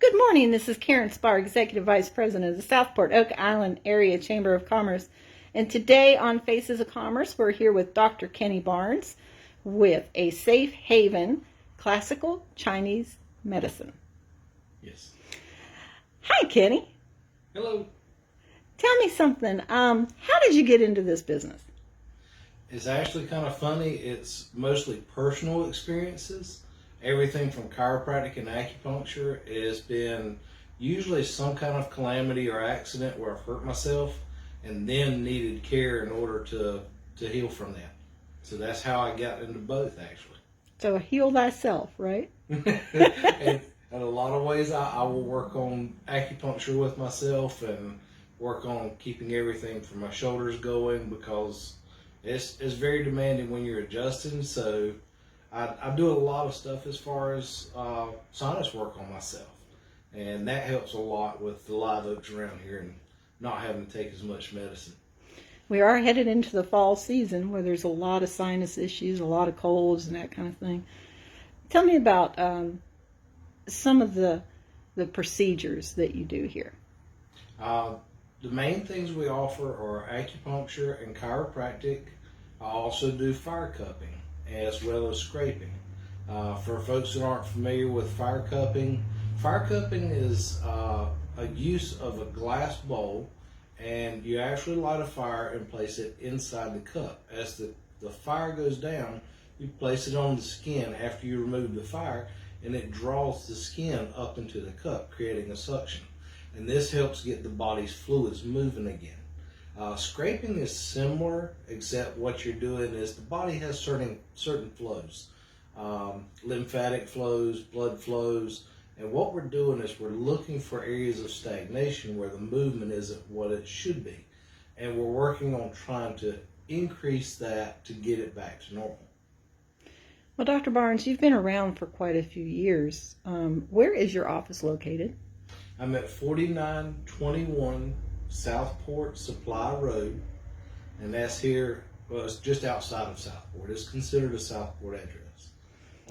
Good morning. This is Karen Spar, Executive Vice President of the Southport Oak Island Area Chamber of Commerce. And today on Faces of Commerce, we're here with Dr. Kenny Barnes with a Safe Haven Classical Chinese Medicine. Yes. Hi, Kenny. Hello. Tell me something. How did you get into this business? It's actually kind of funny. It's mostly personal experiences. Everything from chiropractic and acupuncture has been usually some kind of calamity or accident where I've hurt myself and then needed care in order to heal from that. So that's how I got into both, actually. So heal thyself, right? And in a lot of ways, I will work on acupuncture with myself and work on keeping everything from my shoulders going because it's very demanding when you're adjusting. So I do a lot of stuff as far as sinus work on myself. And that helps a lot with the live oaks around here and not having to take as much medicine. We are headed into the fall season where there's a lot of sinus issues, a lot of colds and that kind of thing. Tell me about some of the procedures that you do here. The main things we offer are acupuncture and chiropractic. I also do fire cupping as well as scraping. For folks that aren't familiar with fire cupping is a use of a glass bowl, and you actually light a fire and place it inside the cup. As the fire goes down, you place it on the skin after you remove the fire, and it draws the skin up into the cup, creating a suction. And this helps get the body's fluids moving again. Scraping is similar, except what you're doing is the body has certain flows, lymphatic flows, blood flows, and what we're doing is we're looking for areas of stagnation where the movement isn't what it should be, and we're working on trying to increase that to get it back to normal. Well, Dr. Barnes, you've been around for quite a few years. Where is your office located? I'm at 4921 Southport-Supply Rd, and that's here, well, it's just outside of Southport. It's considered a Southport address.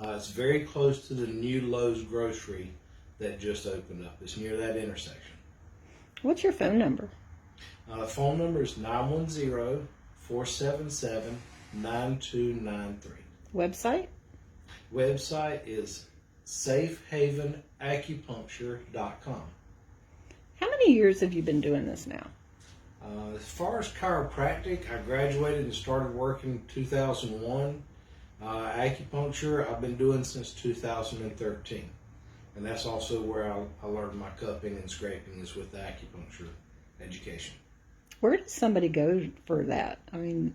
It's very close to the new Lowe's grocery that just opened up. It's near that intersection. What's your phone number? The phone number is 910-477-9293. Website? Website is safehavenacupuncture.com. How many years have you been doing this now? As far as chiropractic, I graduated and started working in 2001. Acupuncture, I've been doing since 2013. And that's also where I learned my cupping and scraping is with the acupuncture education. Where does somebody go for that? I mean,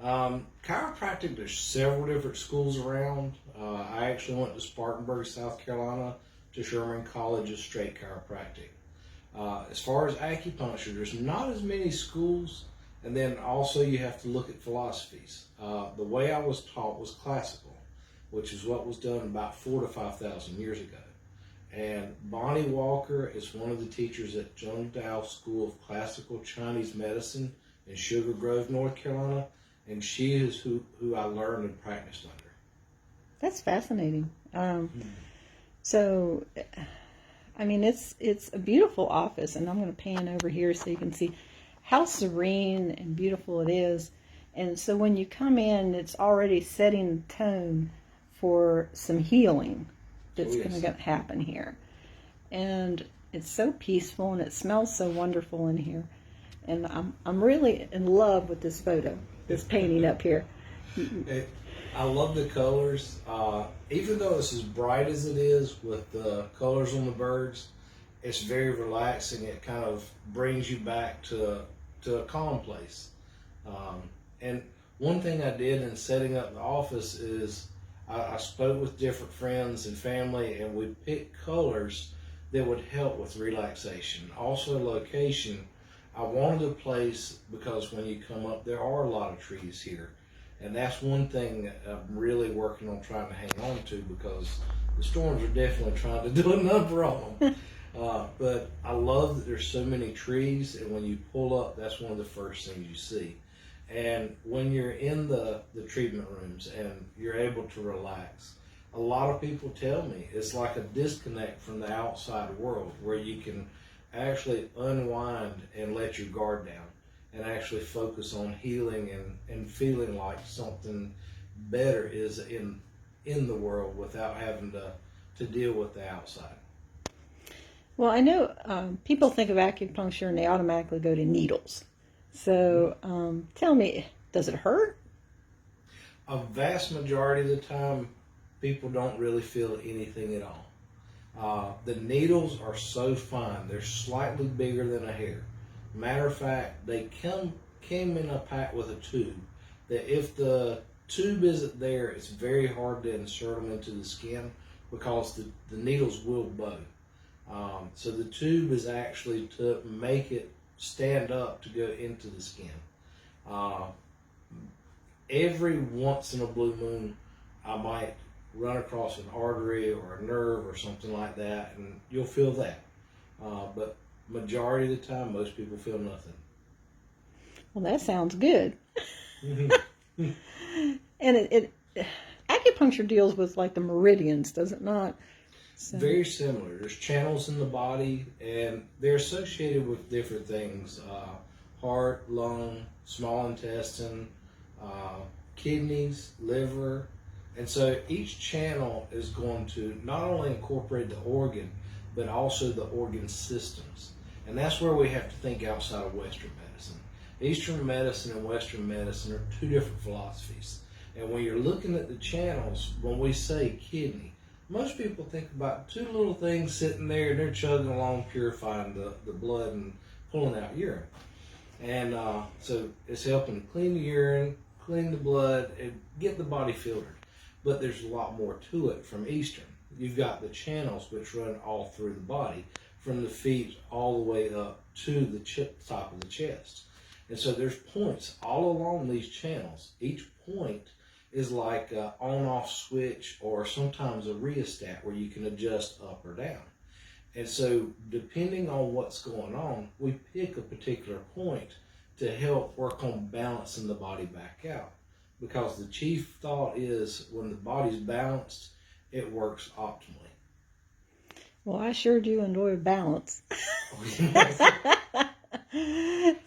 chiropractic, there's several different schools around. I actually went to Spartanburg, South Carolina, to Sherman College of Straight Chiropractic. As far as acupuncture, there's not as many schools, and then also you have to look at philosophies. The way I was taught was classical, which is what was done about 4,000 to 5,000 years ago. And Bonnie Walker is one of the teachers at Joan Dow School of Classical Chinese Medicine in Sugar Grove, North Carolina, and she is who I learned and practiced under. That's fascinating. So, I mean, it's a beautiful office, and I'm going to pan over here so you can see how serene and beautiful it is. And so when you come in, it's already setting the tone for some healing that's going to happen here. And it's so peaceful, and it smells so wonderful in here. And I'm really in love with this photo, this painting up here. I love the colors. Even though it's as bright as it is with the colors on the birds, it's very relaxing. It kind of brings you back to a calm place. And one thing I did in setting up the office is I spoke with different friends and family, and we picked colors that would help with relaxation. Also location. I wanted a place because when you come up, there are a lot of trees here. And that's one thing that I'm really working on trying to hang on to because the storms are definitely trying to do a number on them. But I love that there's so many trees, and when you pull up, that's one of the first things you see. And when you're in the treatment rooms and you're able to relax, a lot of people tell me it's like a disconnect from the outside world where you can actually unwind and let your guard down and actually focus on healing and feeling like something better is in the world without having to deal with the outside. Well, I know people think of acupuncture and they automatically go to needles. So tell me, does it hurt? A vast majority of the time, people don't really feel anything at all. The needles are so fine; they're slightly bigger than a hair. Matter of fact, they came in a pack with a tube. That if the tube isn't there, it's very hard to insert them into the skin because the needles will bow. So the tube is actually to make it stand up to go into the skin. Every once in a blue moon, I might run across an artery or a nerve or something like that, and you'll feel that. But majority of the time, most people feel nothing. Well, that sounds good. Mm-hmm. And it acupuncture deals with like the meridians, does it not? So. Very similar. There's channels in the body, and they're associated with different things: heart, lung, small intestine, kidneys, liver. And so each channel is going to not only incorporate the organ, but also the organ systems. And that's where we have to think outside of Western medicine. Eastern medicine and Western medicine are two different philosophies. And when you're looking at the channels, when we say kidney, most people think about two little things sitting there and they're chugging along, purifying the blood and pulling out urine. And so it's helping to clean the urine, clean the blood, and get the body filtered. But there's a lot more to it from Eastern. You've got the channels which run all through the body, from the feet all the way up to the top of the chest. And so there's points all along these channels. Each point is like an on-off switch or sometimes a rheostat where you can adjust up or down. And so depending on what's going on, we pick a particular point to help work on balancing the body back out. Because the chief thought is when the body's balanced, it works optimally. Well, I sure do enjoy balance.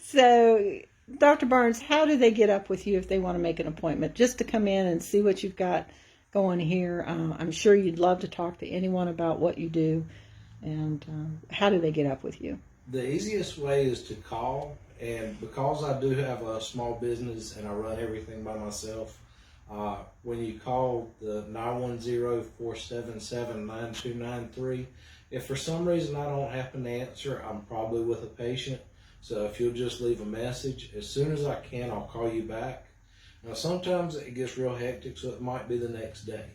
So, Dr. Barnes, how do they get up with you if they want to make an appointment? Just to come in and see what you've got going here. I'm sure you'd love to talk to anyone about what you do. And how do they get up with you? The easiest way is to call. And because I do have a small business and I run everything by myself, when you call the 910-477-9293, if for some reason I don't happen to answer, I'm probably with a patient. So if you'll just leave a message, as soon as I can, I'll call you back. Now sometimes it gets real hectic, so it might be the next day.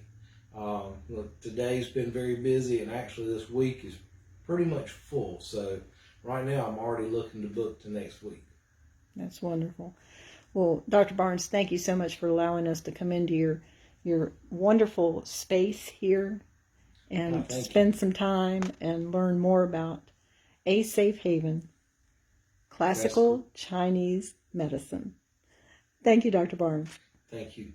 Today's been very busy, and actually this week is pretty much full. So right now I'm already looking to book to next week. That's wonderful. Well, Dr. Barnes, thank you so much for allowing us to come into your wonderful space here and spend some time and learn more about a safe haven, classical Chinese medicine. Thank you, Dr. Barnes. Thank you.